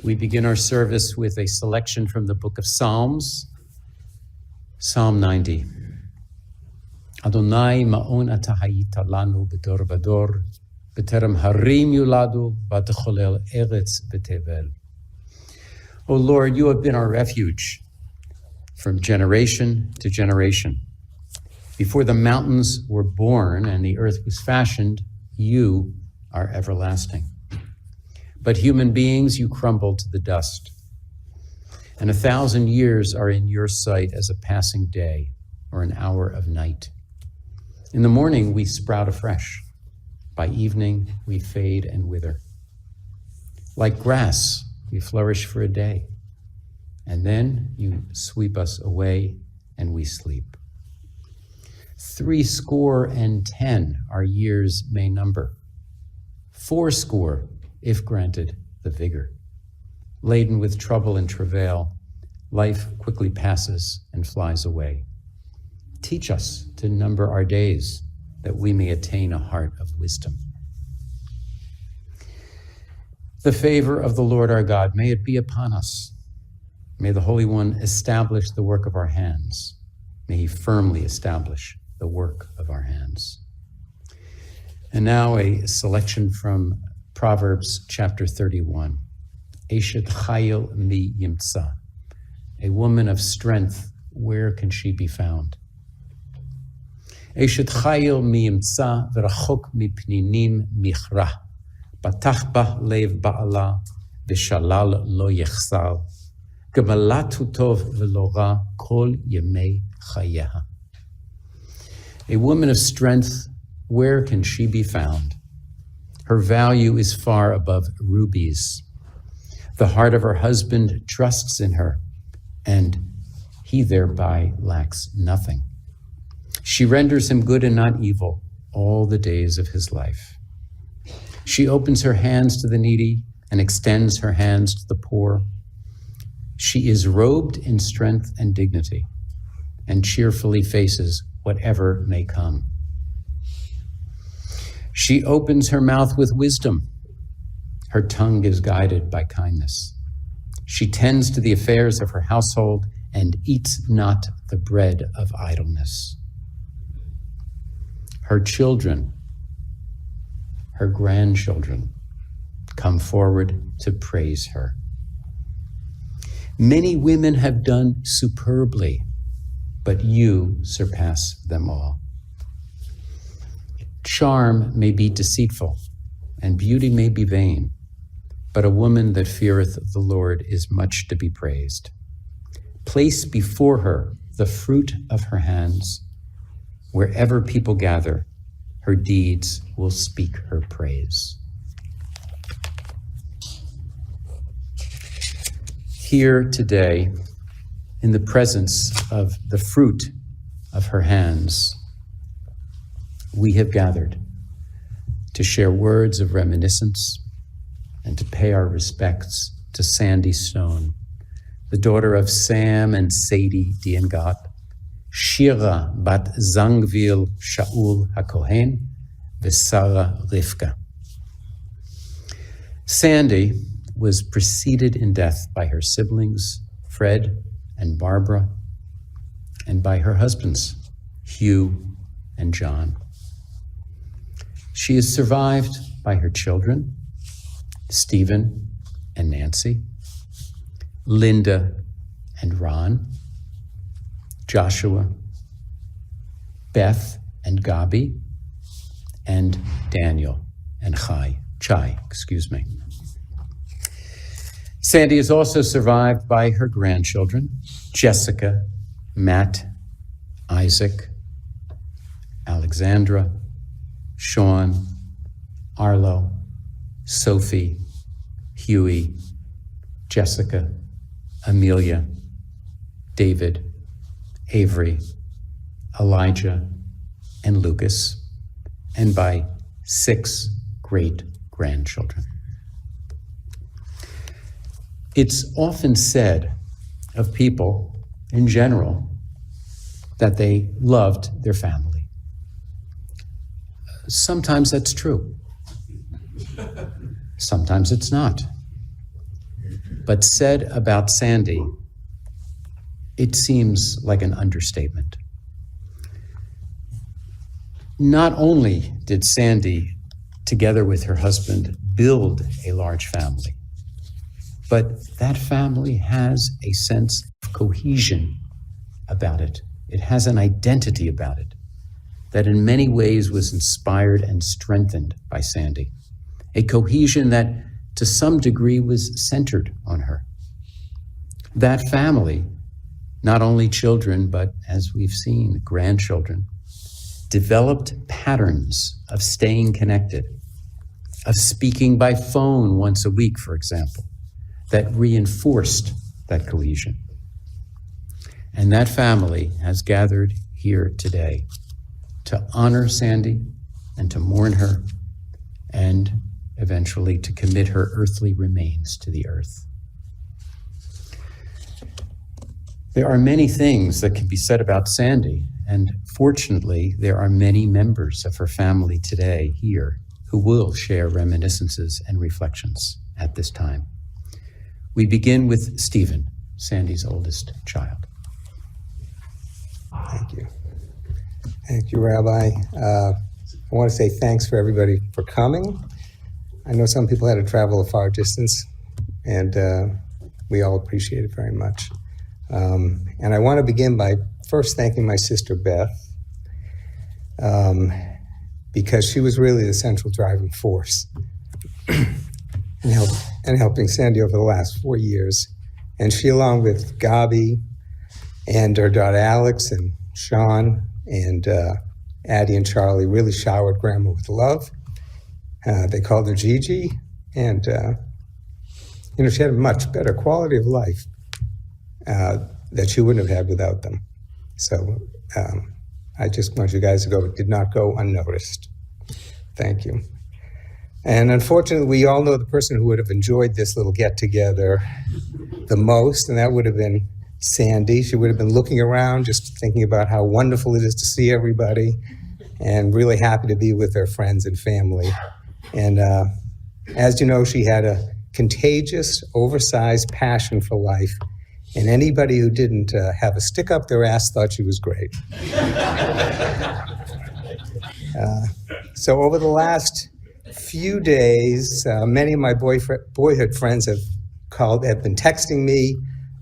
We begin our service with a selection from the book of Psalms, Psalm 90. Adonai ma'on ata hayita lanu b'dor v'dor, b'terem harim yuladu v'atecholel eretz b'tevel. O Lord, you have been our refuge from generation to generation. Before the mountains were born and the earth was fashioned, you are everlasting. But human beings you crumble to the dust, and 1,000 years are in your sight as a passing day or an hour of night. In the morning we sprout afresh. By evening we fade and wither. Like grass, we flourish for a day, and then you sweep us away and we sleep. 70 our years may number. 80 if granted the vigor. Laden with trouble and travail, life quickly passes and flies away. Teach us to number our days, that we may attain a heart of wisdom. The favor of the Lord our God, may it be upon us. May the Holy One establish the work of our hands. May he firmly establish the work of our hands. And now a selection from Proverbs chapter 31. Eshet chayil mi yimtza. A woman of strength, where can she be found? Eshet chayil mi yimtza v'rachok mi pninim michra. Batach ba lev ba'ala v'shalal lo yechsal. Gemalatu tov v'lo ra kol yemei chayeha. A woman of strength, where can she be found? Her value is far above rubies. The heart of her husband trusts in her, and he thereby lacks nothing. She renders him good and not evil all the days of his life. She opens her hands to the needy and extends her hands to the poor. She is robed in strength and dignity, and cheerfully faces whatever may come. She opens her mouth with wisdom. Her tongue is guided by kindness. She tends to the affairs of her household and eats not the bread of idleness. Her children, her grandchildren, come forward to praise her. Many women have done superbly, but you surpass them all. Charm may be deceitful, and beauty may be vain, but a woman that feareth the Lord is much to be praised. Place before her the fruit of her hands. Wherever people gather, her deeds will speak her praise. Here today, in the presence of the fruit of her hands, we have gathered to share words of reminiscence and to pay our respects to Sandy Stone, the daughter of Sam and Sadie Diengat, Shira bat Zangvil Shaul HaKohen, Vesara Rivka. Sandy was preceded in death by her siblings, Fred and Barbara, and by her husbands, Hugh and John. She is survived by her children, Stephen and Nancy, Linda and Ron, Joshua, Beth and Gabi, and Daniel and Chai. Sandy is also survived by her grandchildren, Jessica, Matt, Isaac, Alexandra, Sean, Arlo, Sophie, Huey, Jessica, Amelia, David, Avery, Elijah, and Lucas, and by 6 great-grandchildren. It's often said of people in general that they loved their family. Sometimes that's true. Sometimes it's not. but said about Sandy, it seems like an understatement. Not only did Sandy, together with her husband, build a large family, but that family has a sense of cohesion about it. It has an identity about it that in many ways was inspired and strengthened by Sandy. A cohesion that to some degree was centered on her. That family, not only children, but as we've seen, grandchildren, developed patterns of staying connected, of speaking by phone once a week, for example, that reinforced that cohesion. And that family has gathered here today to honor Sandy and to mourn her and eventually to commit her earthly remains to the earth. There are many things that can be said about Sandy, and fortunately, there are many members of her family today here who will share reminiscences and reflections at this time. We begin with Stephen, Sandy's oldest child. Thank you. Thank you, Rabbi. I want to say thanks for everybody for coming. I know some people had to travel a far distance, and we all appreciate it very much. And I want to begin by first thanking my sister Beth, because she was really the central driving force in helping Sandy over the last 4 years. And she, along with Gabi and her daughter Alex and Sean and Addie and Charlie, really showered Grandma with love. They called her Gigi, and she had a much better quality of life that she wouldn't have had without them. So I just want you guys to go, it did not go unnoticed. Thank you. And unfortunately, we all know the person who would have enjoyed this little get-together the most, and that would have been Sandy. She would have been looking around, just thinking about how wonderful it is to see everybody, and really happy to be with her friends and family. And as you know, she had a contagious, oversized passion for life, and anybody who didn't have a stick up their ass thought she was great. So over the last few days, many of my boyhood friends have been texting me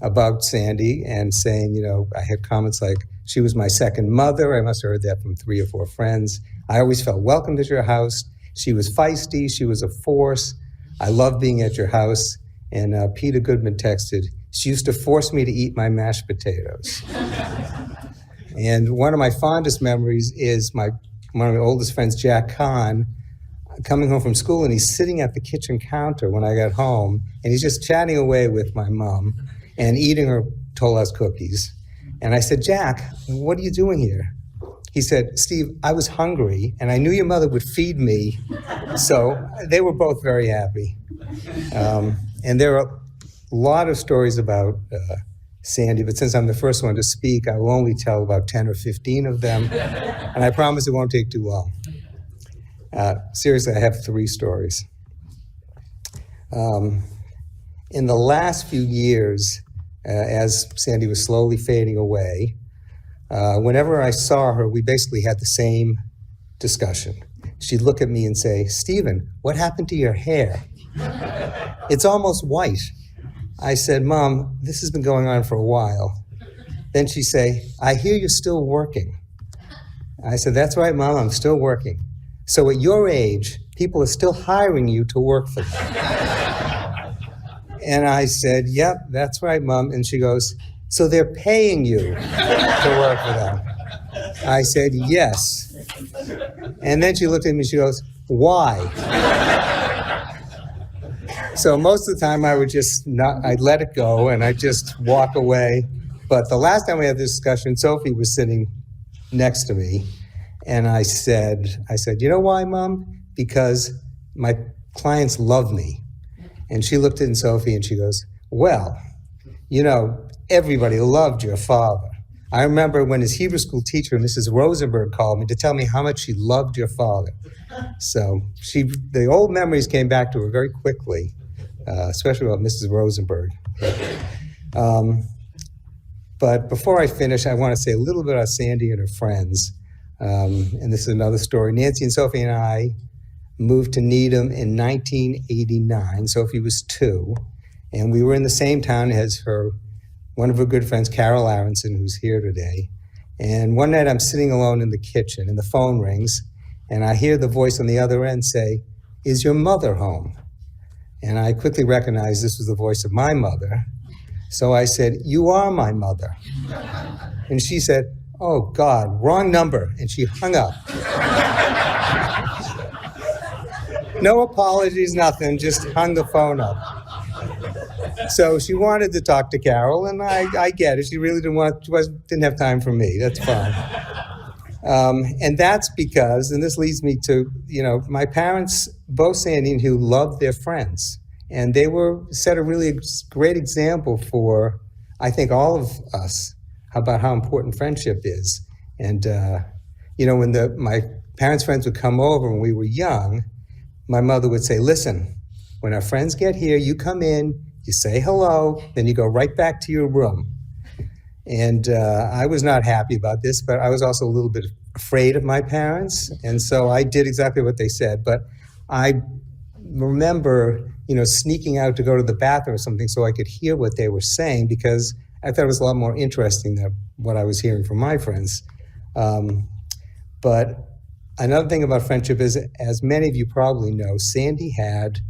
about Sandy and saying, I had comments like, she was my second mother. I must have heard that from 3 or 4 friends. I always felt welcomed at your house. She was feisty. She was a force. I love being at your house. And Peter Goodman texted, she used to force me to eat my mashed potatoes. And one of my fondest memories is one of my oldest friends, Jack Kahn, coming home from school, and he's sitting at the kitchen counter when I got home, and he's just chatting away with my mom and eating her Toll House cookies. And I said, Jack, what are you doing here? He said, Steve, I was hungry, and I knew your mother would feed me. So they were both very happy. And there are a lot of stories about Sandy, but since I'm the first one to speak, I will only tell about 10 or 15 of them, and I promise it won't take too long. Seriously, I have 3 stories. In the last few years, as Sandy was slowly fading away, whenever I saw her, we basically had the same discussion. She'd look at me and say, Stephen, what happened to your hair? It's almost white. I said, Mom, this has been going on for a while. Then she'd say, I hear you're still working. I said, that's right, Mom, I'm still working. So at your age, people are still hiring you to work for them. And I said, yep, that's right, Mom. And she goes, so they're paying you to work for them? I said, yes. And then she looked at me and she goes, why? So most of the time I would I'd let it go and I'd just walk away. But the last time we had this discussion, Sophie was sitting next to me. And I said, you know why, Mom? Because my clients love me. And she looked at Sophie and she goes, well, everybody loved your father. I remember when his Hebrew school teacher, Mrs. Rosenberg, called me to tell me how much she loved your father. So the old memories came back to her very quickly. especially about Mrs. Rosenberg. But before I finish, I want to say a little bit about Sandy and her friends. And this is another story. Nancy and Sophie and I moved to Needham in 1989. Sophie was 2. And we were in the same town as one of her good friends, Carol Aronson, who's here today. And one night I'm sitting alone in the kitchen and the phone rings and I hear the voice on the other end say, "Is your mother home?" And I quickly recognized this was the voice of my mother. So I said, "You are my mother." And she said, "Oh God, wrong number." And she hung up. No apologies, nothing, just hung the phone up. So she wanted to talk to Carol, and I get it. She really didn't have time for me. That's fine. And that's because, and this leads me to, my parents, both Sandy and Hugh, loved their friends. And they set a really great example for, I think, all of us about how important friendship is. And, when my parents' friends would come over when we were young, my mother would say, "Listen, when our friends get here, you come in, you say hello, then you go right back to your room." And I was not happy about this, but I was also a little bit afraid of my parents. And so I did exactly what they said. But I remember, sneaking out to go to the bathroom or something so I could hear what they were saying, because I thought it was a lot more interesting than what I was hearing from my friends. But another thing about friendship is, as many of you probably know, Sandy had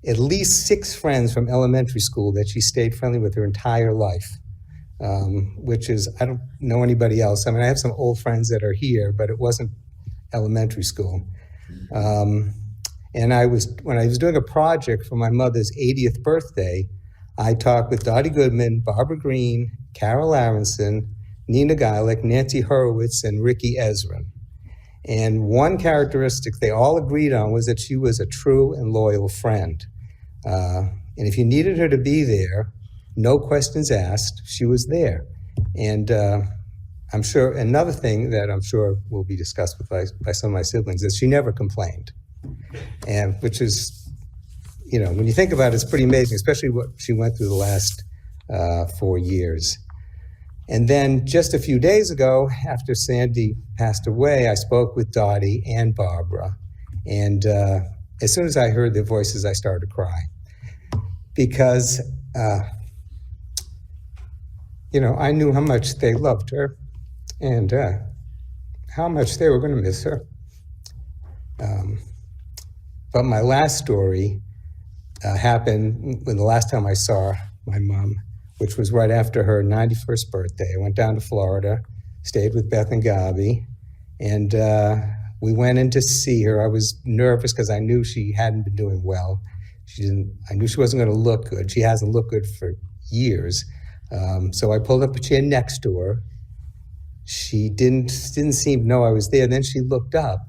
at least 6 friends from elementary school that she stayed friendly with her entire life, which is, I don't know anybody else. I mean, I have some old friends that are here, but it wasn't elementary school. And when I was doing a project for my mother's 80th birthday, I talked with Dottie Goodman, Barbara Green, Carol Aronson, Nina Geilich, Nancy Hurwitz, and Ricky Ezrin. And one characteristic they all agreed on was that she was a true and loyal friend. And if you needed her to be there, no questions asked, she was there. And I'm sure another thing that I'm sure will be discussed by some of my siblings is she never complained. And which is, when you think about it, it's pretty amazing, especially what she went through the last 4 years. And then just a few days ago, after Sandy passed away, I spoke with Dottie and Barbara. And as soon as I heard their voices, I started to cry. Because, I knew how much they loved her and how much they were going to miss her. But my last story happened when the last time I saw my mom, which was right after her 91st birthday. I went down to Florida, stayed with Beth and Gabi, and we went in to see her. I was nervous because I knew she hadn't been doing well. I knew she wasn't going to look good. She hasn't looked good for years. So I pulled up a chair next to her. She didn't seem to know I was there. Then she looked up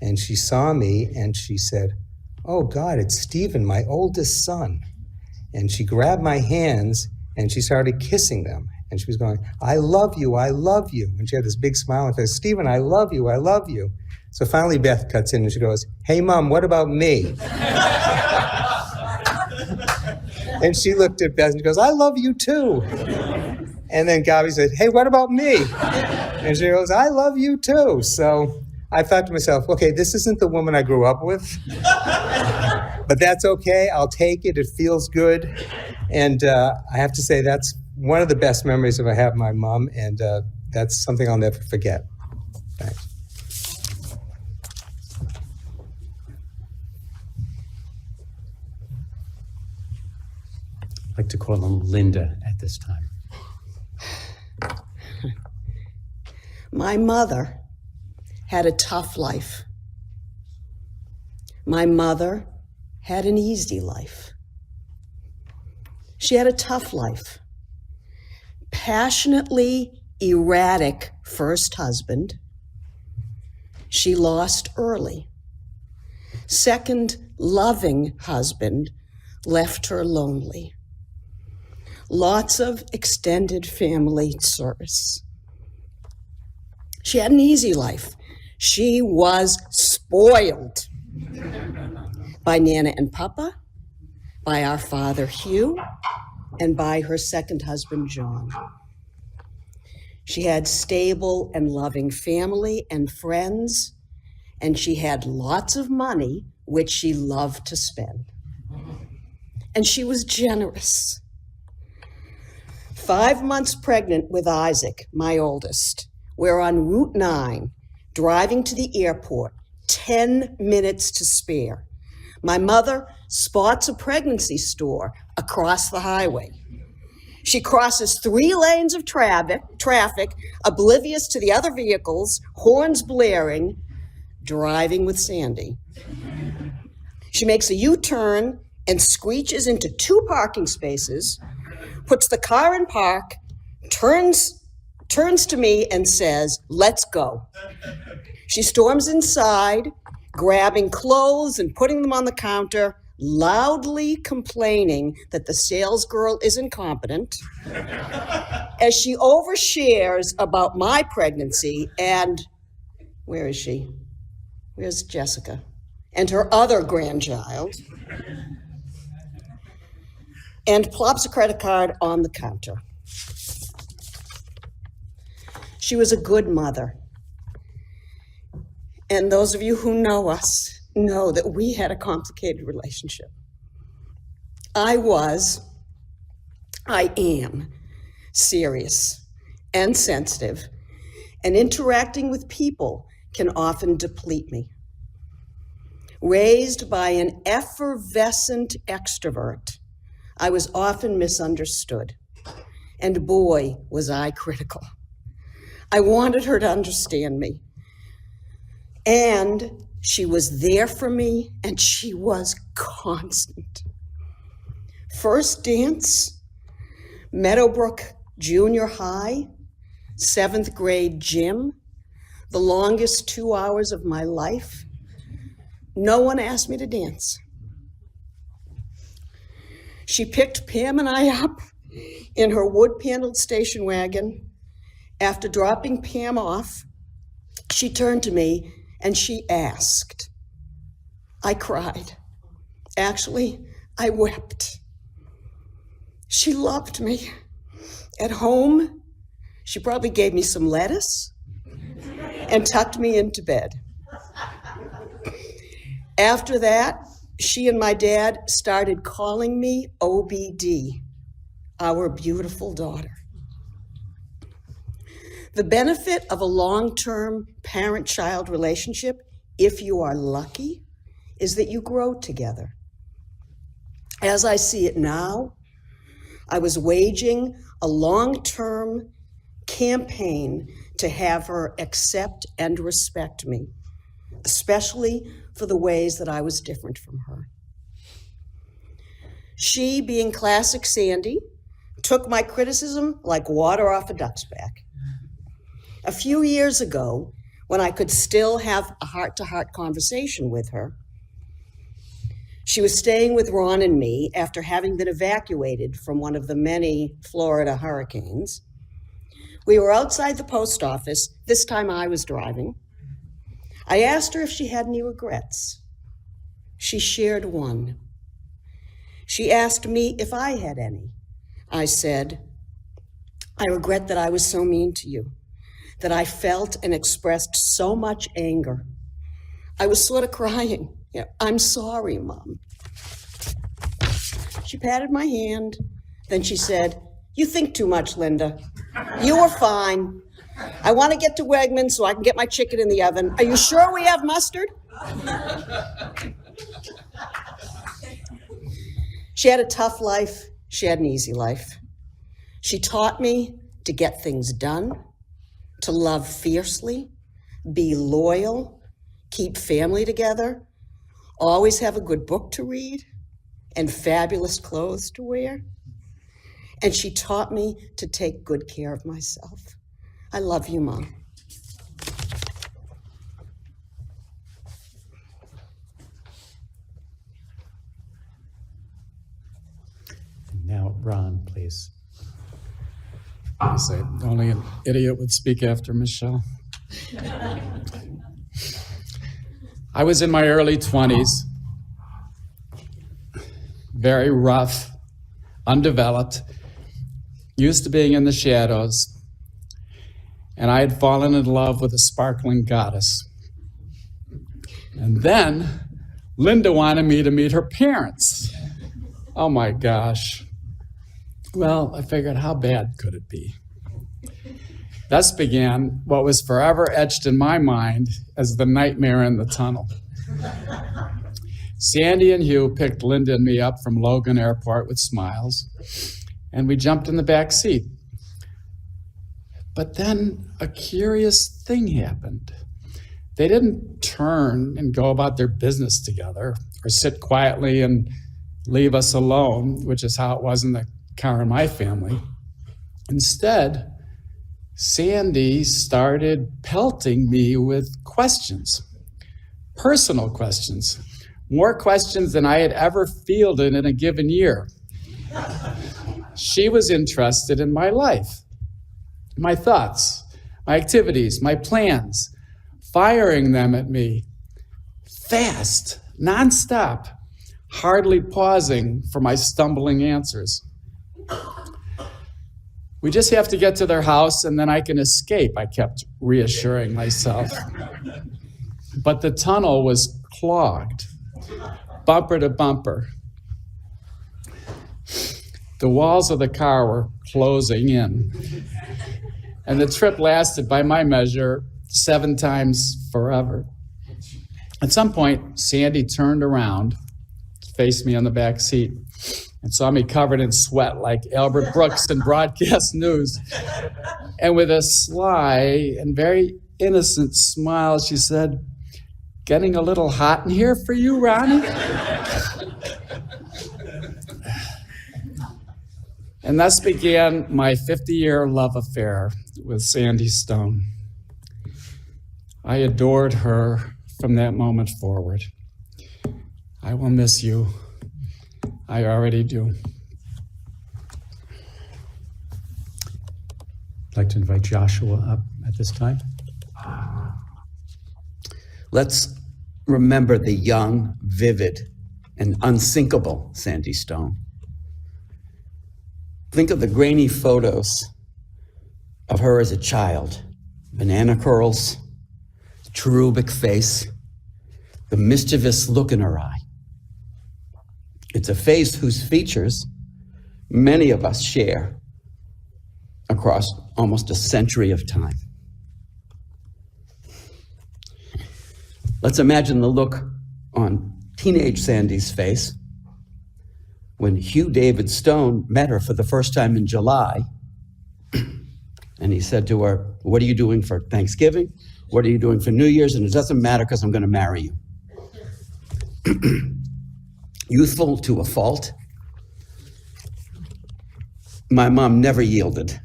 and she saw me and she said, "Oh God, it's Stephen, my oldest son." And she grabbed my hands and she started kissing them. And she was going, "I love you, I love you." And she had this big smile and says, "Stephen, I love you, I love you." So finally Beth cuts in and she goes, "Hey Mom, what about me?" And she looked at Beth and she goes, "I love you too." And then Gabi said, "Hey, what about me?" And she goes, "I love you too." So I thought to myself, okay, this isn't the woman I grew up with, but that's okay. I'll take it. It feels good. And I have to say that's one of the best memories that I have of my mom, and that's something I'll never forget. Thanks. I'd like to call on Linda at this time. My mother had a tough life. My mother had an easy life. She had a tough life. Passionately erratic first husband. She lost early. Second loving husband left her lonely. Lots of extended family service. She had an easy life. She was spoiled by Nana and Papa, by our father Hugh and by her second husband John. She had stable and loving family and friends, and she had lots of money, which she loved to spend. And she was generous. 5 months pregnant with Isaac, my oldest, we're on Route 9, driving to the airport, 10 minutes to spare. My mother spots a pregnancy store across the highway. She crosses 3 lanes of traffic, oblivious to the other vehicles, horns blaring, driving with Sandy. She makes a U-turn and screeches into 2 parking spaces, puts the car in park, turns to me and says, "Let's go." She storms inside, grabbing clothes and putting them on the counter, loudly complaining that the salesgirl is incompetent, as she overshares about my pregnancy and, where is she? Where's Jessica? And her other grandchild, and plops a credit card on the counter. She was a good mother. And those of you who know us know that we had a complicated relationship. I am serious and sensitive, and interacting with people can often deplete me. Raised by an effervescent extrovert, I was often misunderstood, and boy, was I critical. I wanted her to understand me, and she was there for me, and she was constant. First dance, Meadowbrook Junior High, 7th grade gym, the longest 2 hours of my life. No one asked me to dance. She picked Pam and I up in her wood-paneled station wagon. After dropping Pam off, she turned to me and she asked. I cried. Actually, I wept. She loved me. At home, she probably gave me some lettuce and tucked me into bed. After that, she and my dad started calling me OBD, our beautiful daughter. The benefit of a long-term parent-child relationship, if you are lucky, is that you grow together. As I see it now, I was waging a long-term campaign to have her accept and respect me, especially for the ways that I was different from her. She, being classic Sandy, took my criticism like water off a duck's back. A few years ago, when I could still have a heart-to-heart conversation with her, she was staying with Ron and me after having been evacuated from one of the many Florida hurricanes. We were outside the post office. This time I was driving. I asked her if she had any regrets. She shared one. She asked me if I had any. I said, I regret that I was so mean to you, that I felt and expressed so much anger. I was sort of crying. I'm sorry, Mom. She patted my hand. Then she said, you think too much, Linda. You were fine. I want to get to Wegmans so I can get my chicken in the oven. Are you sure we have mustard? She had a tough life. She had an easy life. She taught me to get things done, to love fiercely, be loyal, keep family together, always have a good book to read, and fabulous clothes to wear. And she taught me to take good care of myself. I love you, Mom. Now, Ron, please. I say only an idiot would speak after Michelle. I was in my early 20s, very rough, undeveloped, used to being in the shadows, and I had fallen in love with a sparkling goddess. And then Linda wanted me to meet her parents. Oh my gosh. Well, I figured, how bad could it be? Thus began what was forever etched in my mind as the nightmare in the tunnel. Sandy and Hugh picked Linda and me up from Logan Airport with smiles, and we jumped in the back seat. But then a curious thing happened. They didn't turn and go about their business together or sit quietly and leave us alone, which is how it was in the car in my family. Instead, Sandy started pelting me with questions, personal questions, more questions than I had ever fielded in a given year. She was interested in my life, my thoughts, my activities, my plans, firing them at me fast, nonstop, hardly pausing for my stumbling answers. We just have to get to their house and then I can escape, I kept reassuring myself. But the tunnel was clogged, bumper to bumper. The walls of the car were closing in. And the trip lasted, by my measure, 7 times forever. At some point, Sandy turned around, faced me on the back seat, and saw me covered in sweat like Albert Brooks in broadcast news. And with a sly and very innocent smile, she said, "Getting a little hot in here for you, Ronnie?" And thus began my 50-year love affair with Sandy Stone. I adored her from that moment forward. I will miss you. I already do. I'd like to invite Joshua up at this time. Let's remember the young, vivid, and unsinkable Sandy Stone. Think of the grainy photos of her as a child. Banana curls, cherubic face, the mischievous look in her eye. It's a face whose features many of us share across almost a century of time. Let's imagine the look on teenage Sandy's face when Hugh David Stone met her for the first time in July. And he said to her, "What are you doing for Thanksgiving? What are you doing for New Year's? And it doesn't matter because I'm going to marry you." Youthful to a fault, my mom never yielded.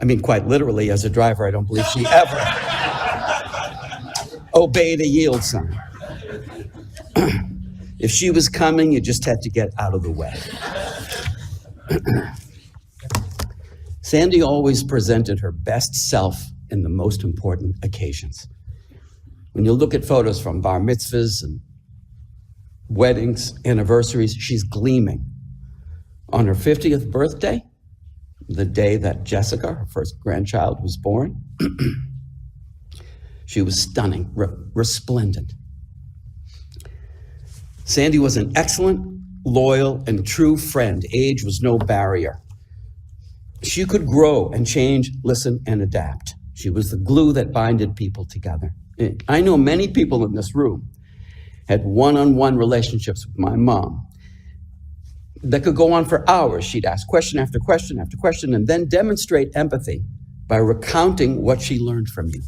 I mean, quite literally, as a driver, I don't believe she ever obeyed a yield sign. If she was coming, you just had to get out of the way. Sandy always presented her best self in the most important occasions. When you look at photos from bar mitzvahs and weddings, anniversaries, she's gleaming. On her 50th birthday, the day that Jessica, her first grandchild, was born, she was stunning, resplendent. Sandy was an excellent, loyal, and true friend. Age was no barrier. She could grow and change, listen, and adapt. She was the glue that binded people together. I know many people in this room had one-on-one relationships with my mom that could go on for hours. She'd ask question after question after question and then demonstrate empathy by recounting what she learned from you.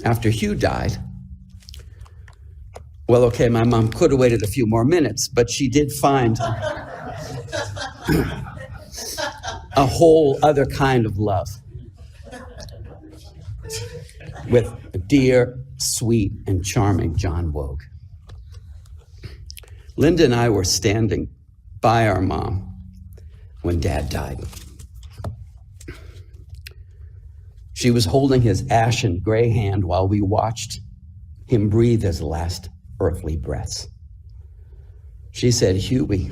After Hugh died, well, okay, my mom could have waited a few more minutes, but she did find a whole other kind of love with a dear, sweet, and charming John Wogue. Linda and I were standing by our mom when Dad died. She was holding his ashen gray hand while we watched him breathe his last earthly breaths. She said, "Huey,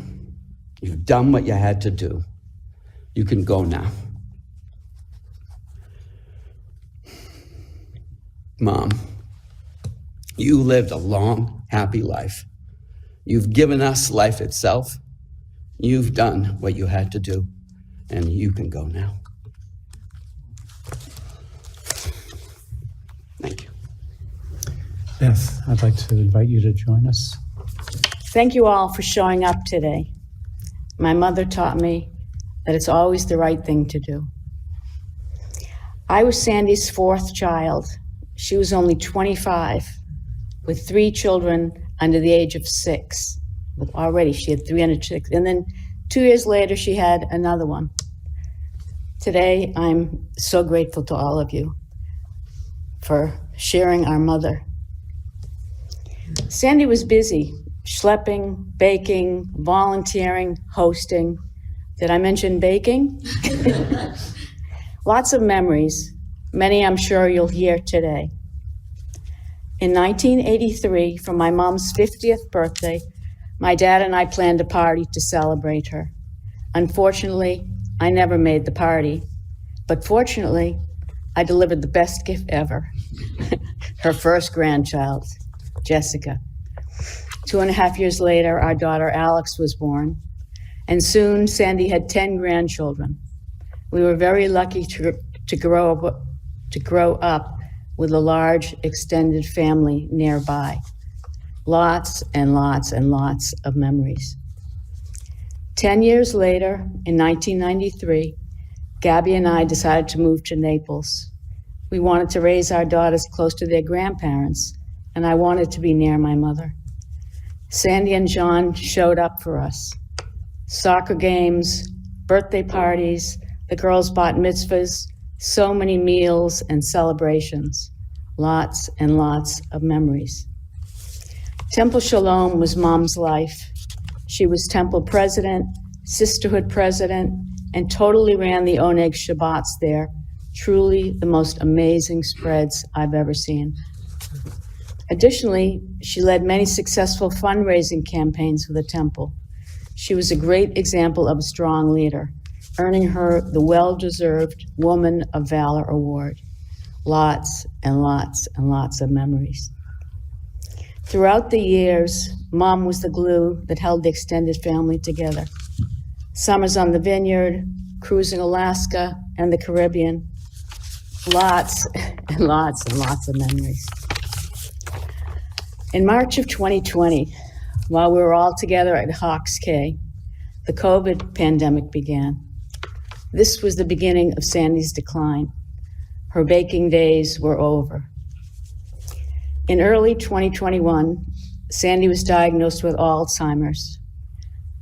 you've done what you had to do. You can go now." Mom, you lived a long, happy life. You've given us life itself. You've done what you had to do, and you can go now. Thank you. Beth, I'd like to invite you to join us. Thank you all for showing up today. My mother taught me that it's always the right thing to do. I was Sandy's fourth child. She was only 25, with 3 children under the age of 6. But already she had 306. And then 2 years later, she had another one. Today, I'm so grateful to all of you for sharing our mother. Sandy was busy, schlepping, baking, volunteering, hosting. Did I mention baking? Lots of memories. Many I'm sure you'll hear today. In 1983, for my mom's 50th birthday, my dad and I planned a party to celebrate her. Unfortunately, I never made the party, but fortunately, I delivered the best gift ever, her first grandchild, Jessica. 2.5 years later, our daughter Alex was born, and soon Sandy had 10 grandchildren. We were very lucky to grow up with a large extended family nearby. Lots and lots and lots of memories. 10 years later, in 1993, Gabby and I decided to move to Naples. We wanted to raise our daughters close to their grandparents, and I wanted to be near my mother. Sandy and John showed up for us. Soccer games, birthday parties, the girls' bat mitzvahs, so many meals and celebrations, lots and lots of memories. Temple Shalom was Mom's life. She was temple president, sisterhood president, and totally ran the Oneg Shabbats there. Truly the most amazing spreads I've ever seen. Additionally, she led many successful fundraising campaigns for the temple. She was a great example of a strong leader, earning her the well-deserved Woman of Valor Award. Lots and lots and lots of memories. Throughout the years, Mom was the glue that held the extended family together. Summers on the vineyard, cruising Alaska and the Caribbean. Lots and lots and lots of memories. In March of 2020, while we were all together at Hawks Cay, the COVID pandemic began. This was the beginning of Sandy's decline. Her baking days were over. In early 2021, Sandy was diagnosed with Alzheimer's.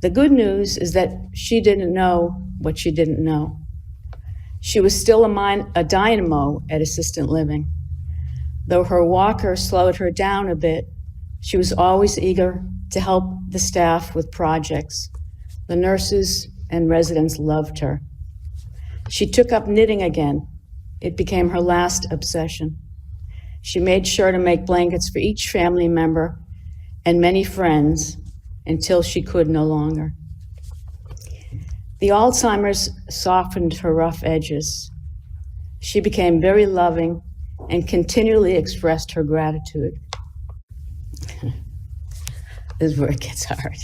The good news is that she didn't know what she didn't know. She was still a dynamo at assisted living. Though her walker slowed her down a bit, she was always eager to help the staff with projects. The nurses and residents loved her. She took up knitting again. It became her last obsession. She made sure to make blankets for each family member and many friends until she could no longer. The Alzheimer's softened her rough edges. She became very loving and continually expressed her gratitude. This is where it gets hard.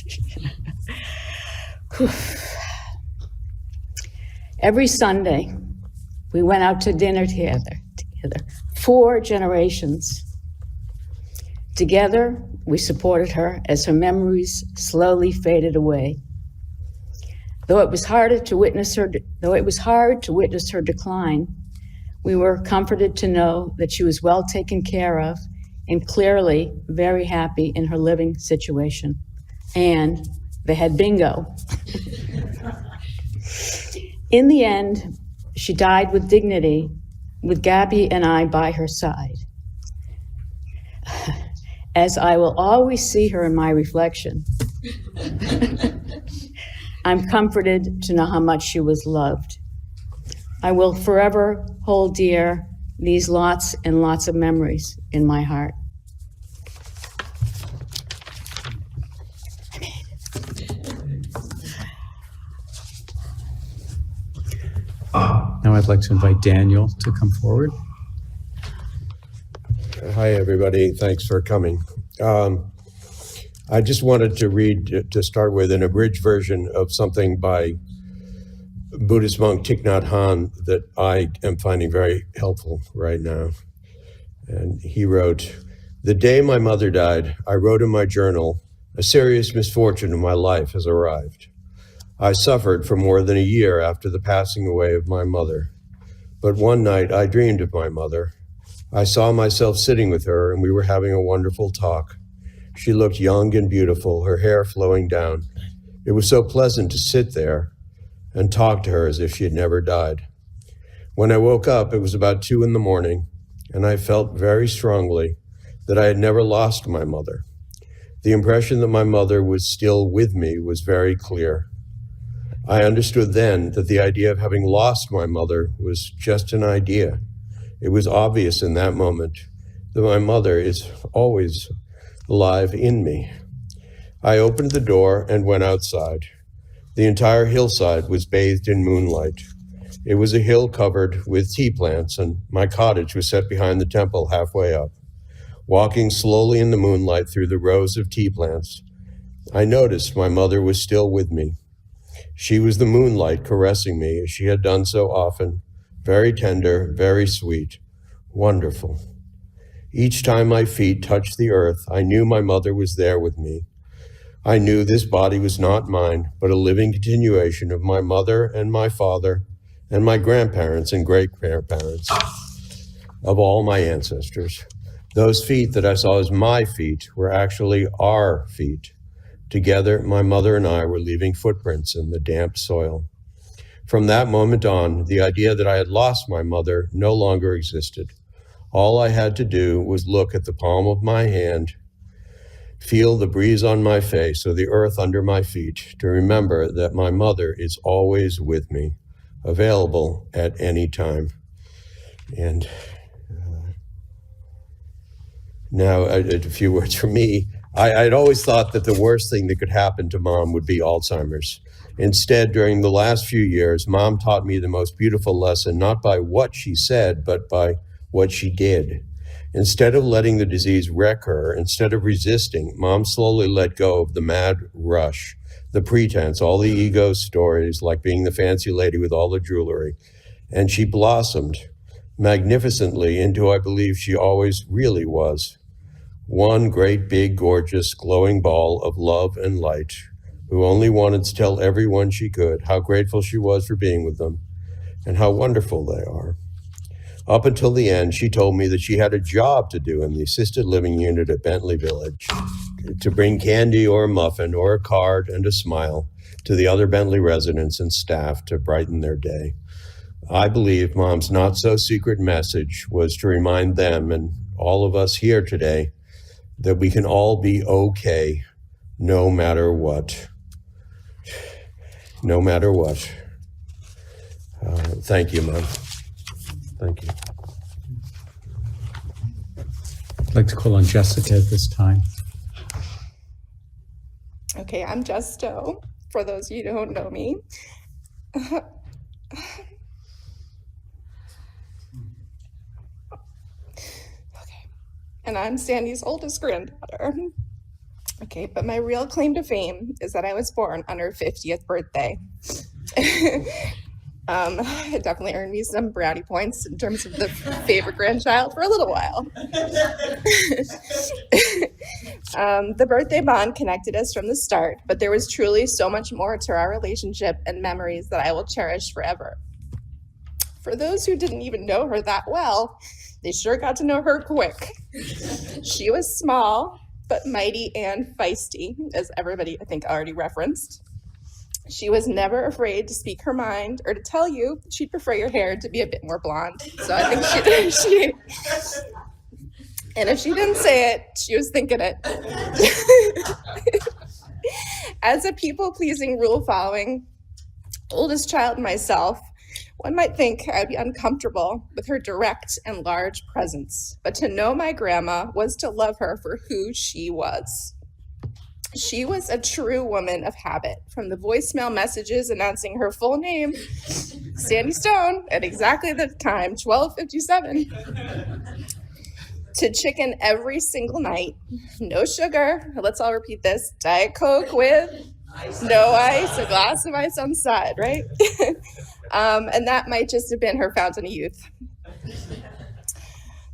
Every Sunday, we went out to dinner together. 4 generations. Together, we supported her as her memories slowly faded away. Though it was hard to witness her decline, we were comforted to know that she was well taken care of and clearly very happy in her living situation. And they had bingo. In the end, she died with dignity, with Gabby and I by her side. As I will always see her in my reflection, I'm comforted to know how much she was loved. I will forever hold dear these lots and lots of memories in my heart. like to invite Daniel to come forward. Hi, everybody. Thanks for coming. I just wanted to read, to start with, an abridged version of something by Buddhist monk Thich Nhat Hanh that I am finding very helpful right now. And he wrote, "The day my mother died, I wrote in my journal, a serious misfortune in my life has arrived. I suffered for more than a year after the passing away of my mother. But one night I dreamed of my mother. I saw myself sitting with her and we were having a wonderful talk. She looked young and beautiful, her hair flowing down. It was so pleasant to sit there and talk to her as if she had never died. When I woke up, it was about 2 a.m, and I felt very strongly that I had never lost my mother. The impression that my mother was still with me was very clear. I understood then that the idea of having lost my mother was just an idea. It was obvious in that moment that my mother is always alive in me. I opened the door and went outside. The entire hillside was bathed in moonlight. It was a hill covered with tea plants, and my cottage was set behind the temple halfway up. Walking slowly in the moonlight through the rows of tea plants, I noticed my mother was still with me. She was the moonlight caressing me as she had done so often, very tender, very sweet, wonderful. Each time my feet touched the earth, I knew my mother was there with me. I knew this body was not mine, but a living continuation of my mother and my father and my grandparents and great-grandparents, of all my ancestors. Those feet that I saw as my feet were actually our feet. Together, my mother and I were leaving footprints in the damp soil. From that moment on, the idea that I had lost my mother no longer existed. All I had to do was look at the palm of my hand, feel the breeze on my face or the earth under my feet to remember that my mother is always with me, available at any time. And now a few words from me. I'd always thought that the worst thing that could happen to Mom would be Alzheimer's. Instead, during the last few years, Mom taught me the most beautiful lesson, not by what she said, but by what she did. Instead of letting the disease wreck her, instead of resisting, Mom slowly let go of the mad rush, the pretense, all the ego stories, like being the fancy lady with all the jewelry. And she blossomed magnificently into who I believe she always really was. One great, big, gorgeous, glowing ball of love and light, who only wanted to tell everyone she could how grateful she was for being with them and how wonderful they are. Up until the end, she told me that she had a job to do in the assisted living unit at Bentley Village, to bring candy or a muffin or a card and a smile to the other Bentley residents and staff to brighten their day. I believe Mom's not-so-secret message was to remind them and all of us here today that we can all be okay no matter what. No matter what. Thank you, Mom. Thank you. I'd like to call on Jessica at this time. Okay, I'm Jess Stowe, for those of you who don't know me. And I'm Sandy's oldest granddaughter. Okay, but my real claim to fame is that I was born on her 50th birthday. It definitely earned me some brownie points in terms of the favorite grandchild for a little while. The birthday bond connected us from the start, but there was truly so much more to our relationship and memories that I will cherish forever. For those who didn't even know her that well, they sure got to know her quick. She was small, but mighty and feisty, as everybody I think already referenced. She was never afraid to speak her mind or to tell you she'd prefer your hair to be a bit more blonde. So I think she and if she didn't say it, she was thinking it. As a people-pleasing, rule-following oldest child myself, one might think I'd be uncomfortable with her direct and large presence, but to know my grandma was to love her for who she was. She was a true woman of habit, from the voicemail messages announcing her full name, Sandy Stone, at exactly the time, 12:57, to chicken every single night, no sugar, let's all repeat this, Diet Coke with no ice, a glass of ice on the side, right? And that might just have been her fountain of youth.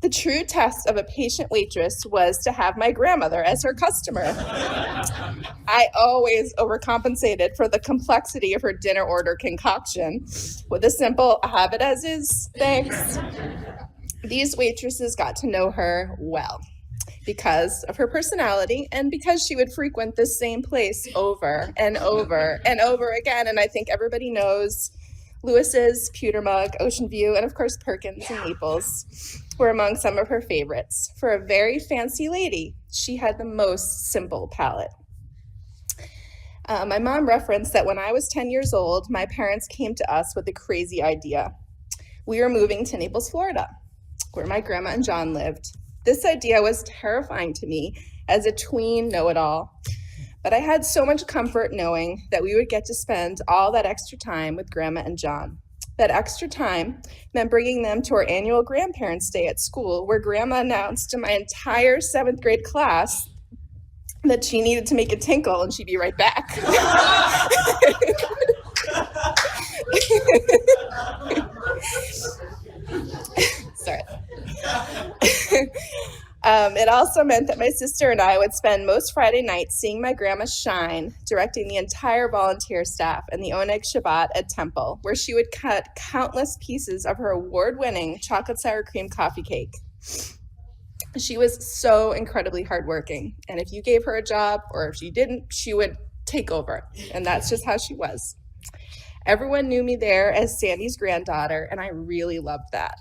The true test of a patient waitress was to have my grandmother as her customer. I always overcompensated for the complexity of her dinner order concoction with a simple have it as is, thanks. These waitresses got to know her well because of her personality and because she would frequent this same place over and over and over again. And I think everybody knows Lewis's, Pewter Mug, Ocean View, and of course Perkins and Naples were among some of her favorites. For a very fancy lady, she had the most simple palate. My mom referenced that when I was 10 years old, my parents came to us with a crazy idea. We were moving to Naples, Florida, where my grandma and John lived. This idea was terrifying to me as a tween know-it-all, but I had so much comfort knowing that we would get to spend all that extra time with Grandma and John. That extra time meant bringing them to our annual grandparents' day at school, where Grandma announced to my entire 7th grade class that she needed to make a tinkle and she'd be right back. Sorry. It also meant that my sister and I would spend most Friday nights seeing my grandma shine, directing the entire volunteer staff and the Oneg Shabbat at Temple, where she would cut countless pieces of her award-winning chocolate sour cream coffee cake. She was so incredibly hardworking, and if you gave her a job or if you didn't, she would take over, and that's just how she was. Everyone knew me there as Sandy's granddaughter, and I really loved that.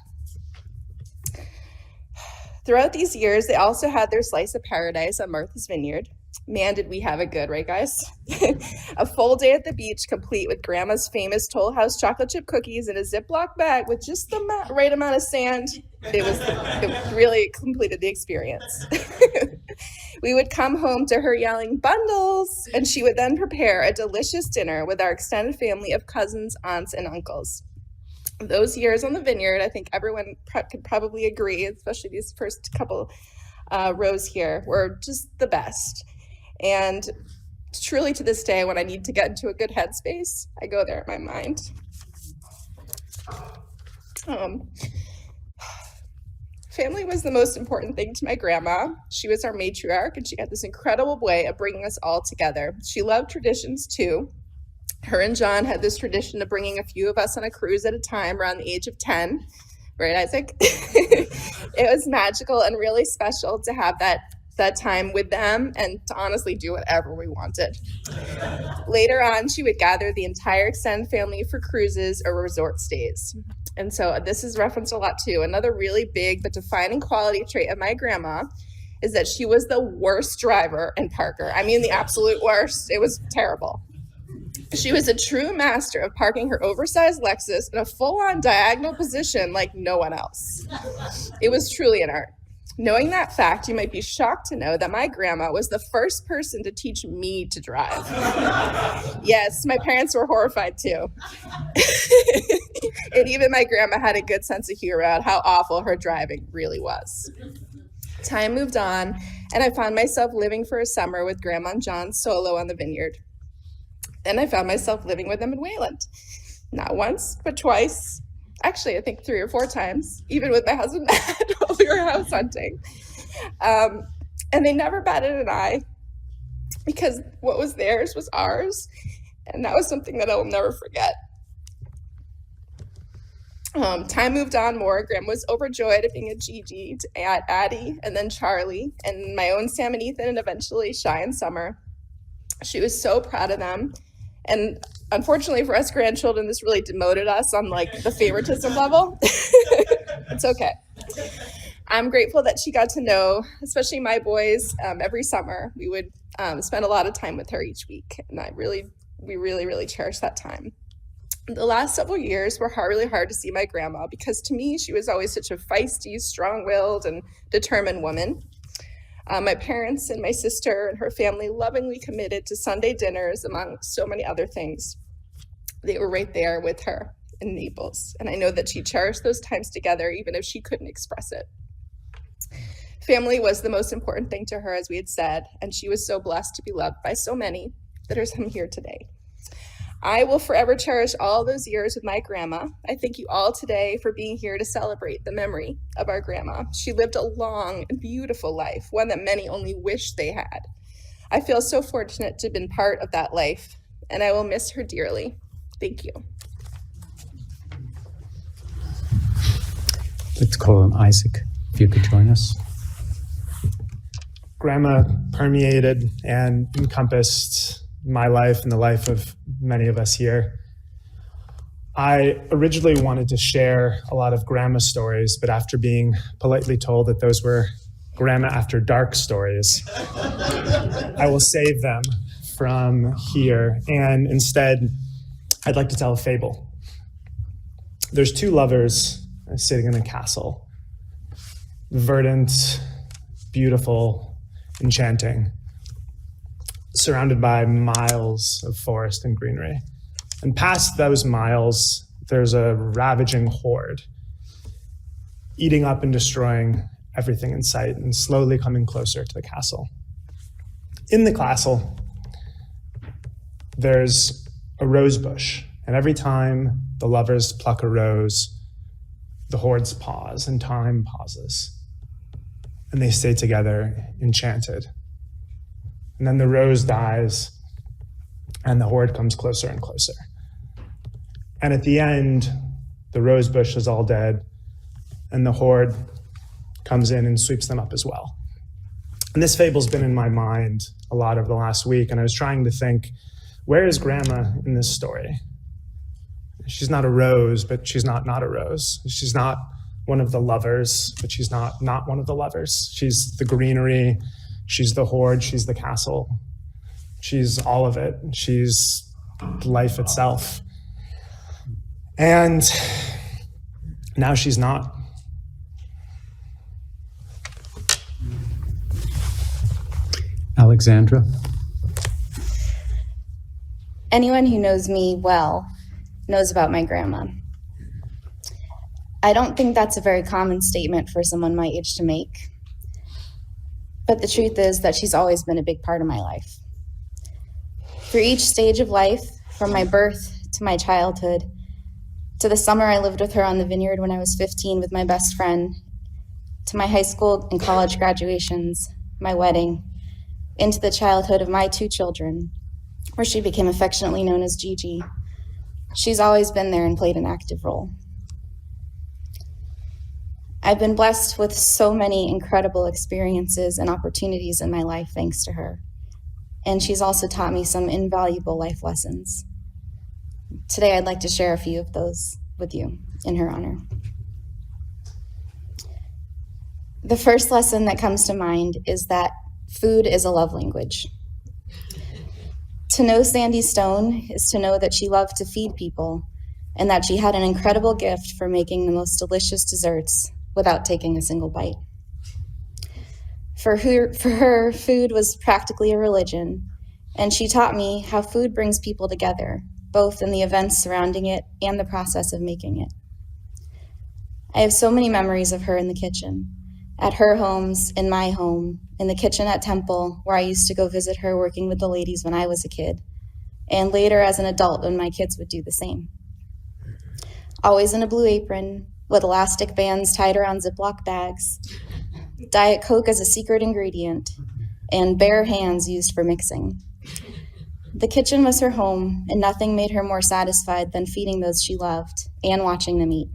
Throughout these years, they also had their slice of paradise on Martha's Vineyard. Man, did we have it good, right, guys? A full day at the beach, complete with Grandma's famous Toll House chocolate chip cookies in a Ziploc bag with just the right amount of sand. It really completed the experience. We would come home to her yelling, "Bundles!" and she would then prepare a delicious dinner with our extended family of cousins, aunts, and uncles. Those years on the vineyard, I think everyone could probably agree, especially these first couple rows here, were just the best. And truly to this day, when I need to get into a good headspace, I go there in my mind. Family was the most important thing to my grandma. She was our matriarch, and she had this incredible way of bringing us all together. She loved traditions too. Her and John had this tradition of bringing a few of us on a cruise at a time around the age of 10. Right, Isaac? It was magical and really special to have that time with them and to honestly do whatever we wanted. Later on, she would gather the entire extended family for cruises or resort stays. And so this is referenced a lot too. Another really big but defining quality trait of my grandma is that she was the worst driver in Parker. I mean, the absolute worst. It was terrible. She was a true master of parking her oversized Lexus in a full-on diagonal position like no one else. It was truly an art. Knowing that fact, you might be shocked to know that my grandma was the first person to teach me to drive. Yes, my parents were horrified too. And even my grandma had a good sense of humor about how awful her driving really was. Time moved on, and I found myself living for a summer with Grandma and John solo on the vineyard. Then I found myself living with them in Wayland. Not once, but twice. Actually, I think 3 or 4 times, even with my husband Matt while we were house hunting. And they never batted an eye because what was theirs was ours. And that was something that I will never forget. Time moved on more. Grandma was overjoyed at being a Gigi, to Addie, and then Charlie, and my own Sam and Ethan, and eventually Shy and Summer. She was so proud of them. And unfortunately for us grandchildren, this really demoted us on like the favoritism level. It's okay. I'm grateful that she got to know, especially my boys, every summer. We would spend a lot of time with her each week. And we really cherish that time. The last several years were really hard to see my grandma because to me, she was always such a feisty, strong-willed, and determined woman. My parents and my sister and her family lovingly committed to Sunday dinners, among so many other things. They were right there with her in Naples, and I know that she cherished those times together, even if she couldn't express it. Family was the most important thing to her, as we had said, and she was so blessed to be loved by so many that are some here today. I will forever cherish all those years with my grandma. I thank you all today for being here to celebrate the memory of our grandma. She lived a long and beautiful life, one that many only wish they had. I feel so fortunate to have been part of that life, and I will miss her dearly. Thank you. Let's call on Isaac, if you could join us. Grandma permeated and encompassed my life and the life of many of us here. I originally wanted to share a lot of grandma stories, but after being politely told that those were grandma after dark stories, I will save them from here. And instead, I'd like to tell a fable. There's two lovers sitting in a castle, verdant, beautiful, enchanting, surrounded by miles of forest and greenery. And past those miles, there's a ravaging horde, eating up and destroying everything in sight and slowly coming closer to the castle. In the castle, there's a rose bush, and every time the lovers pluck a rose, the hordes pause and time pauses, and they stay together, enchanted. And then the rose dies, and the horde comes closer and closer. And at the end, the rose bush is all dead, and the horde comes in and sweeps them up as well. And this fable's been in my mind a lot over the last week, and I was trying to think, where is Grandma in this story? She's not a rose, but she's not a rose. She's not one of the lovers, but she's not one of the lovers. She's the greenery, she's the horde, she's the castle. She's all of it. She's life itself. And now she's not. Alexandra? Anyone who knows me well knows about my grandma. I don't think that's a very common statement for someone my age to make. But the truth is that she's always been a big part of my life. Through each stage of life, from my birth to my childhood, to the summer I lived with her on the vineyard when I was 15 with my best friend, to my high school and college graduations, my wedding, into the childhood of my two children, where she became affectionately known as Gigi. She's always been there and played an active role. I've been blessed with so many incredible experiences and opportunities in my life thanks to her. And she's also taught me some invaluable life lessons. Today, I'd like to share a few of those with you in her honor. The first lesson that comes to mind is that food is a love language. To know Sandy Stone is to know that she loved to feed people and that she had an incredible gift for making the most delicious desserts without taking a single bite. For her, food was practically a religion, and she taught me how food brings people together, both in the events surrounding it and the process of making it. I have so many memories of her in the kitchen, at her homes, in my home, in the kitchen at Temple, where I used to go visit her working with the ladies when I was a kid, and later as an adult when my kids would do the same. Always in a blue apron, with elastic bands tied around Ziploc bags, Diet Coke as a secret ingredient, and bare hands used for mixing. The kitchen was her home, and nothing made her more satisfied than feeding those she loved and watching them eat.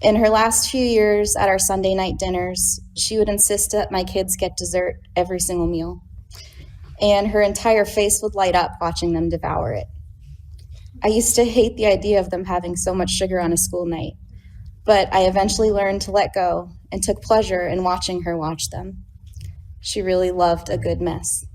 In her last few years at our Sunday night dinners, she would insist that my kids get dessert every single meal, and her entire face would light up watching them devour it. I used to hate the idea of them having so much sugar on a school night, but I eventually learned to let go and took pleasure in watching her watch them. She really loved a good mess.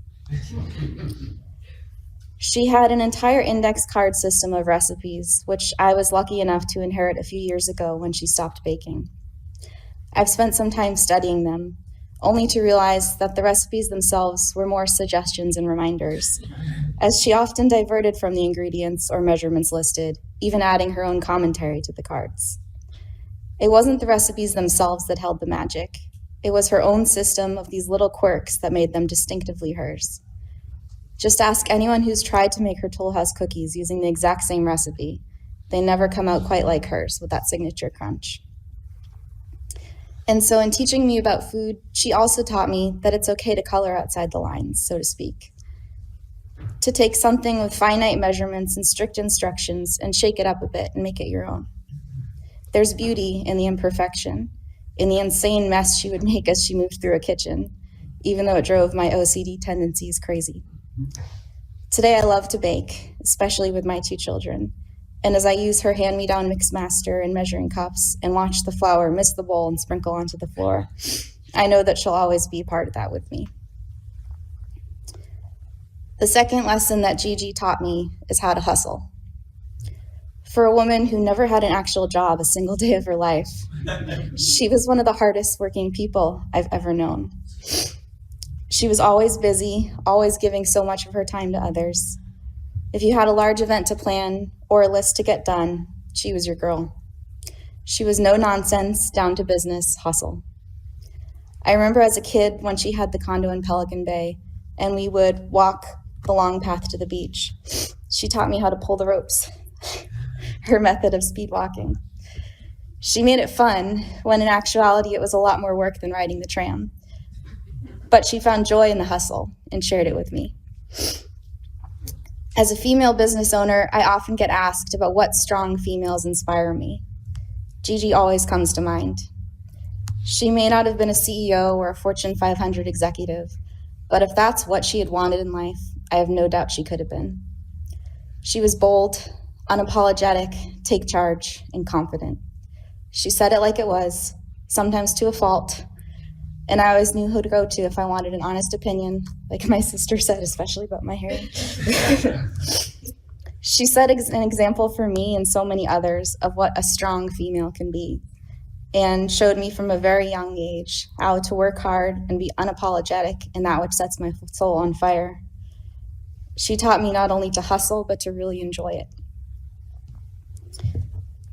She had an entire index card system of recipes, which I was lucky enough to inherit a few years ago when she stopped baking. I've spent some time studying them, only to realize that the recipes themselves were more suggestions and reminders, as she often diverted from the ingredients or measurements listed, even adding her own commentary to the cards. It wasn't the recipes themselves that held the magic. It was her own system of these little quirks that made them distinctively hers. Just ask anyone who's tried to make her Toll House cookies using the exact same recipe. They never come out quite like hers with that signature crunch. And so in teaching me about food, she also taught me that it's okay to color outside the lines, so to speak. To take something with finite measurements and strict instructions and shake it up a bit and make it your own. There's beauty in the imperfection, in the insane mess she would make as she moved through a kitchen, even though it drove my OCD tendencies crazy. Today I love to bake, especially with my 2 children. And as I use her hand-me-down mixmaster and measuring cups and watch the flour miss the bowl and sprinkle onto the floor, I know that she'll always be a part of that with me. The second lesson that Gigi taught me is how to hustle. For a woman who never had an actual job a single day of her life, she was one of the hardest working people I've ever known. She was always busy, always giving so much of her time to others. If you had a large event to plan or a list to get done, she was your girl. She was no nonsense, down to business, hustle. I remember as a kid when she had the condo in Pelican Bay and we would walk the long path to the beach. She taught me how to pull the ropes, her method of speed walking. She made it fun when in actuality it was a lot more work than riding the tram. But she found joy in the hustle and shared it with me. As a female business owner, I often get asked about what strong females inspire me. Gigi always comes to mind. She may not have been a CEO or a Fortune 500 executive, but if that's what she had wanted in life, I have no doubt she could have been. She was bold, unapologetic, take charge, and confident. She said it like it was, sometimes to a fault, and I always knew who to go to if I wanted an honest opinion, like my sister said, especially about my hair. She set an example for me and so many others of what a strong female can be, and showed me from a very young age how to work hard and be unapologetic in that which sets my soul on fire. She taught me not only to hustle, but to really enjoy it.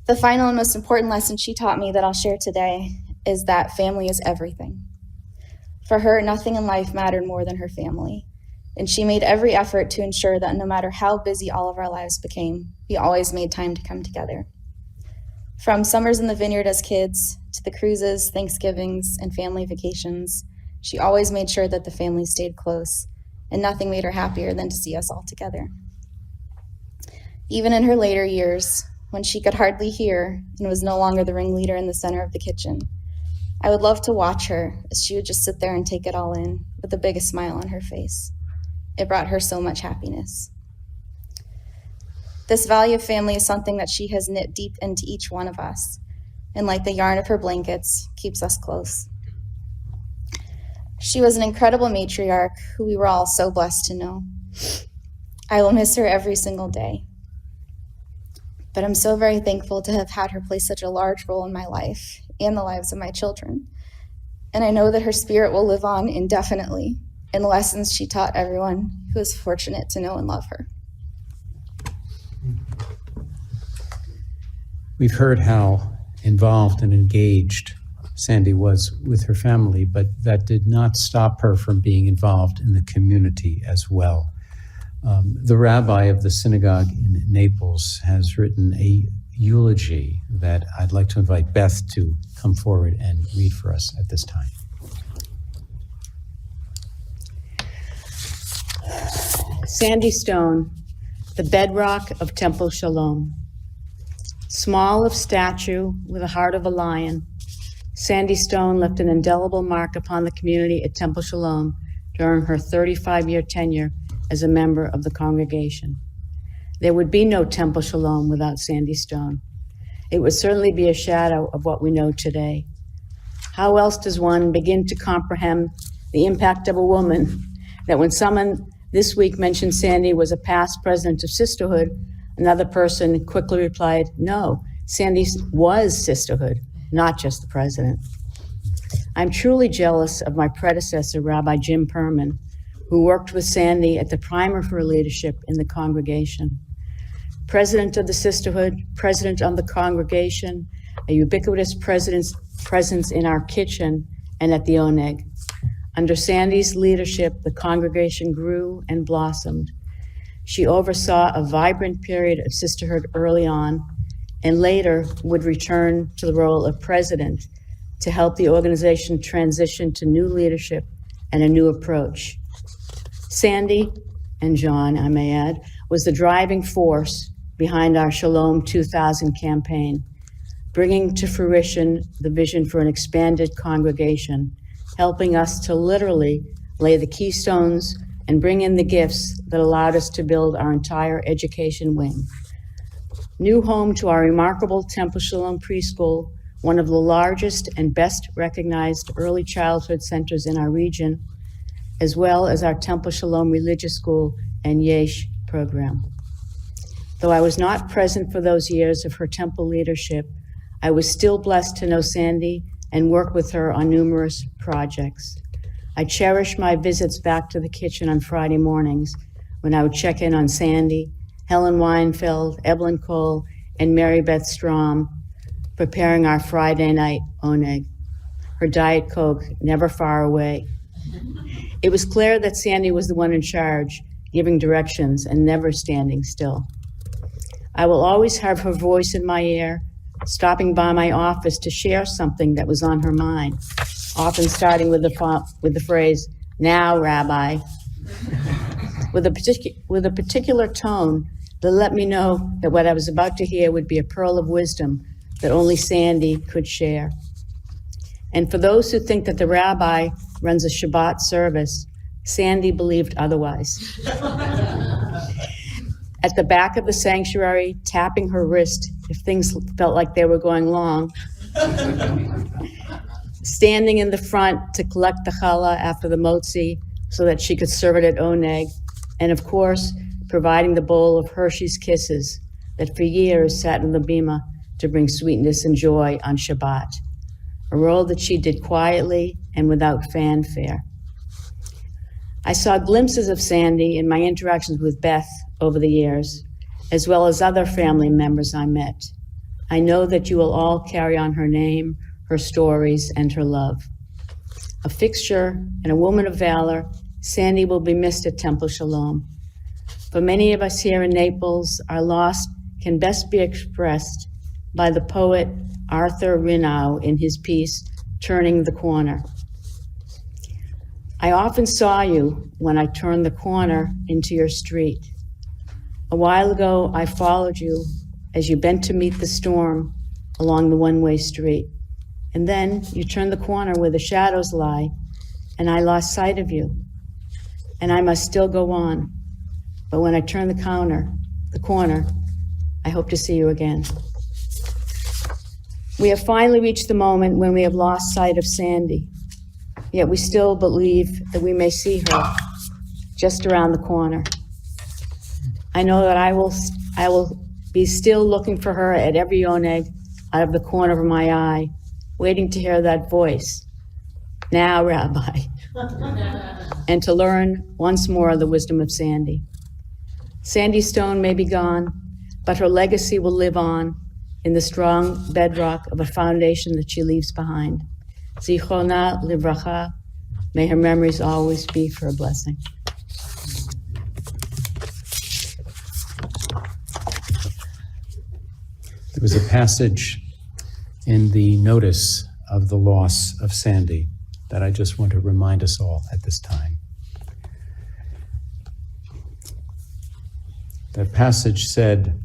The final and most important lesson she taught me that I'll share today is that family is everything. For her, nothing in life mattered more than her family, and she made every effort to ensure that no matter how busy all of our lives became, we always made time to come together. From summers in the vineyard as kids, to the cruises, Thanksgivings, and family vacations, she always made sure that the family stayed close, and nothing made her happier than to see us all together. Even in her later years, when she could hardly hear and was no longer the ringleader in the center of the kitchen, I would love to watch her as she would just sit there and take it all in with the biggest smile on her face. It brought her so much happiness. This value of family is something that she has knit deep into each one of us, and like the yarn of her blankets, keeps us close. She was an incredible matriarch who we were all so blessed to know. I will miss her every single day. But I'm so very thankful to have had her play such a large role in my life and the lives of my children. And I know that her spirit will live on indefinitely in the lessons she taught everyone who is fortunate to know and love her. We've heard how involved and engaged Sandy was with her family, but that did not stop her from being involved in the community as well. The rabbi of the synagogue in Naples has written a eulogy that I'd like to invite Beth to come forward and read for us at this time. Sandy Stone, the bedrock of Temple Shalom. Small of stature, with a heart of a lion, Sandy Stone left an indelible mark upon the community at Temple Shalom during her 35-year tenure as a member of the congregation. There would be no Temple Shalom without Sandy Stone. It would certainly be a shadow of what we know today. How else does one begin to comprehend the impact of a woman that when someone this week mentioned Sandy was a past president of sisterhood, another person quickly replied, no, Sandy was sisterhood, not just the president. I'm truly jealous of my predecessor, Rabbi Jim Perman, who worked with Sandy at the prime of her leadership in the congregation. President of the sisterhood, president of the congregation, a ubiquitous presence in our kitchen and at the Oneg. Under Sandy's leadership, the congregation grew and blossomed. She oversaw a vibrant period of sisterhood early on, and later would return to the role of president to help the organization transition to new leadership and a new approach. Sandy, and John, I may add, was the driving force behind our Shalom 2000 campaign, bringing to fruition the vision for an expanded congregation, helping us to literally lay the keystones and bring in the gifts that allowed us to build our entire education wing. New home to our remarkable Temple Shalom preschool, one of the largest and best recognized early childhood centers in our region, as well as our Temple Shalom Religious School and Yesh program. Though I was not present for those years of her temple leadership, I was still blessed to know Sandy and work with her on numerous projects. I cherish my visits back to the kitchen on Friday mornings when I would check in on Sandy, Helen Weinfeld, Evelyn Cole, and Mary Beth Strom, preparing our Friday night oneg, her Diet Coke never far away. It was clear that Sandy was the one in charge, giving directions and never standing still. I will always have her voice in my ear, stopping by my office to share something that was on her mind, often starting with the phrase, "Now, Rabbi," with a particular tone that let me know that what I was about to hear would be a pearl of wisdom that only Sandy could share. And for those who think that the rabbi runs a Shabbat service, Sandy believed otherwise. At the back of the sanctuary, tapping her wrist if things felt like they were going long, standing in the front to collect the challah after the motzi so that she could serve it at oneg, and of course, providing the bowl of Hershey's Kisses that for years sat in the bima to bring sweetness and joy on Shabbat, a role that she did quietly and without fanfare. I saw glimpses of Sandy in my interactions with Beth over the years, as well as other family members I met. I know that you will all carry on her name, her stories, and her love. A fixture and a woman of valor, Sandy will be missed at Temple Shalom. For many of us here in Naples, our loss can best be expressed by the poet Arthur Rinau in his piece, Turning the Corner. I often saw you when I turned the corner into your street. A while ago, I followed you as you bent to meet the storm along the one-way street. And then you turned the corner where the shadows lie, and I lost sight of you. And I must still go on. But when I turn the corner, I hope to see you again. We have finally reached the moment when we have lost sight of Sandy, yet we still believe that we may see her just around the corner. I know that I will be still looking for her at every oneg out of the corner of my eye, waiting to hear that voice, "Now, Rabbi," and to learn once more the wisdom of Sandy. Sandy Stone may be gone, but her legacy will live on in the strong bedrock of a foundation that she leaves behind. Zichronah livracha, may her memories always be for a blessing. There was a passage in the notice of the loss of Sandy that I just want to remind us all at this time. That passage said,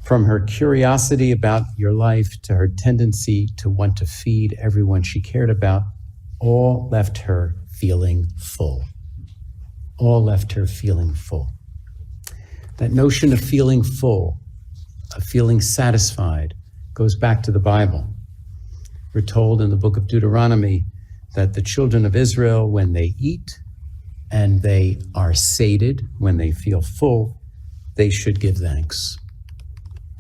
"From her curiosity about your life to her tendency to want to feed everyone she cared about, all left her feeling full." All left her feeling full. That notion of feeling full, of feeling satisfied, goes back to the Bible. We're told in the book of Deuteronomy that the children of Israel, when they eat and they are sated, when they feel full, they should give thanks.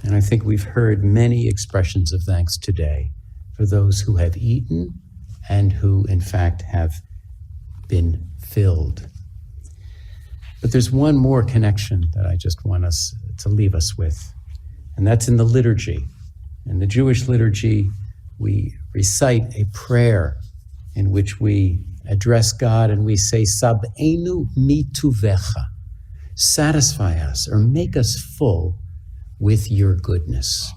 And I think we've heard many expressions of thanks today for those who have eaten and who, in fact, have been filled. But there's one more connection that I just want us to leave us with, and that's in the liturgy. In the Jewish liturgy, we recite a prayer in which we address God and we say, Sab'enu mituvecha, satisfy us or make us full with your goodness.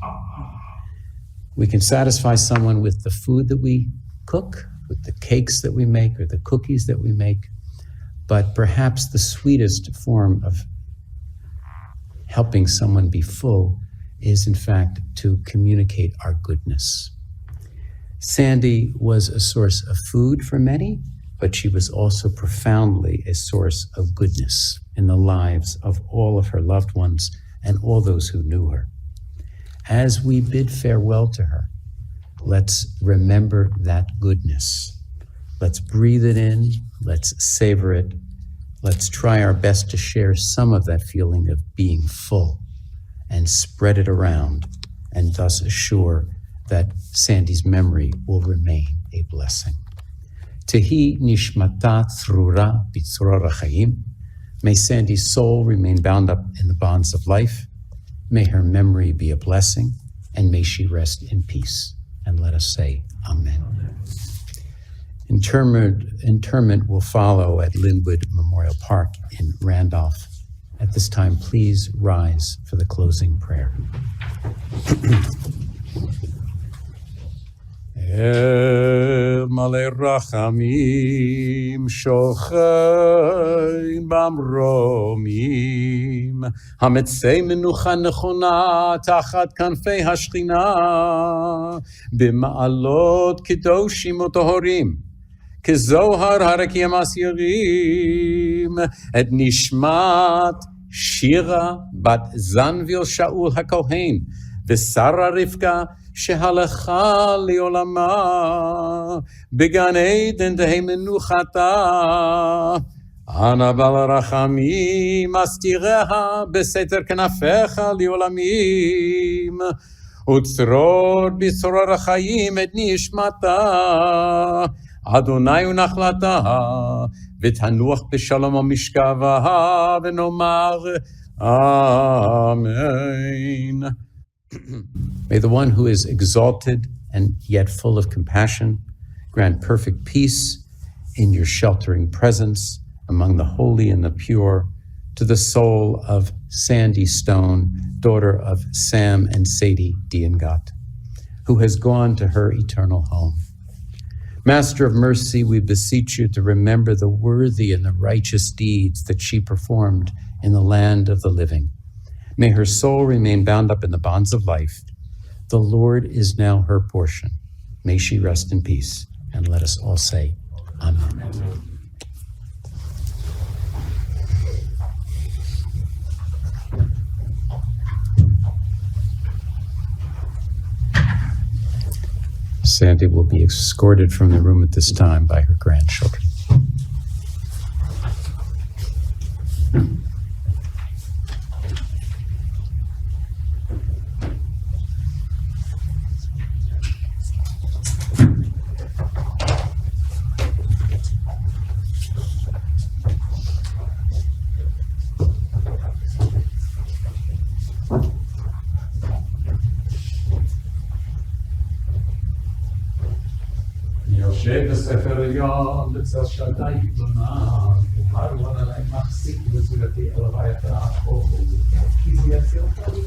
We can satisfy someone with the food that we cook, with the cakes that we make or the cookies that we make, but perhaps the sweetest form of helping someone be full is, in fact, to communicate our goodness. Sandy was a source of food for many, but she was also profoundly a source of goodness in the lives of all of her loved ones and all those who knew her. As we bid farewell to her, let's remember that goodness. Let's breathe it in, let's savor it, let's try our best to share some of that feeling of being full and spread it around, and thus assure that Sandy's memory will remain a blessing. Tehi nishmata thrura b'tzror ha'chaim. May Sandy's soul remain bound up in the bonds of life. May her memory be a blessing, and may she rest in peace. And let us say, Amen. Interment will follow at Linwood Memorial Park in Randolph. At this time, please rise for the closing prayer. El malei rachamim shochein bamromim hametzei menucha nechona tachat kanfei hashchina b'ma'alot kedoshim u'tohorim kezohar harakim asirim et nishmat Shira bat Zanvil Shaul HaKohen v'Sara Rivka שהלכה לעולמה בגן עדן תהי מנוחתה. אנא בעל רחמים אסתיריה בסתר כנפיך לעולמים וצרור בצרור החיים את נשמתה. אדוני ונחלתה ותנוח בשלום המשכבה ונאמר אמן. May the one who is exalted and yet full of compassion grant perfect peace in your sheltering presence among the holy and the pure to the soul of Sandy Stone, daughter of Sam and Sadie Diengat, who has gone to her eternal home. Master of mercy, we beseech you to remember the worthy and the righteous deeds that she performed in the land of the living. May her soul remain bound up in the bonds of life. The Lord is now her portion. May she rest in peace. And let us all say, Amen. Sandy will be escorted from the room at this time by her grandchildren. יושב בספר עליון בצל שדי תלונה, ומרון עלי מחזיק בזולתי אל הווייתה החוב, כי זה יציל אותנו,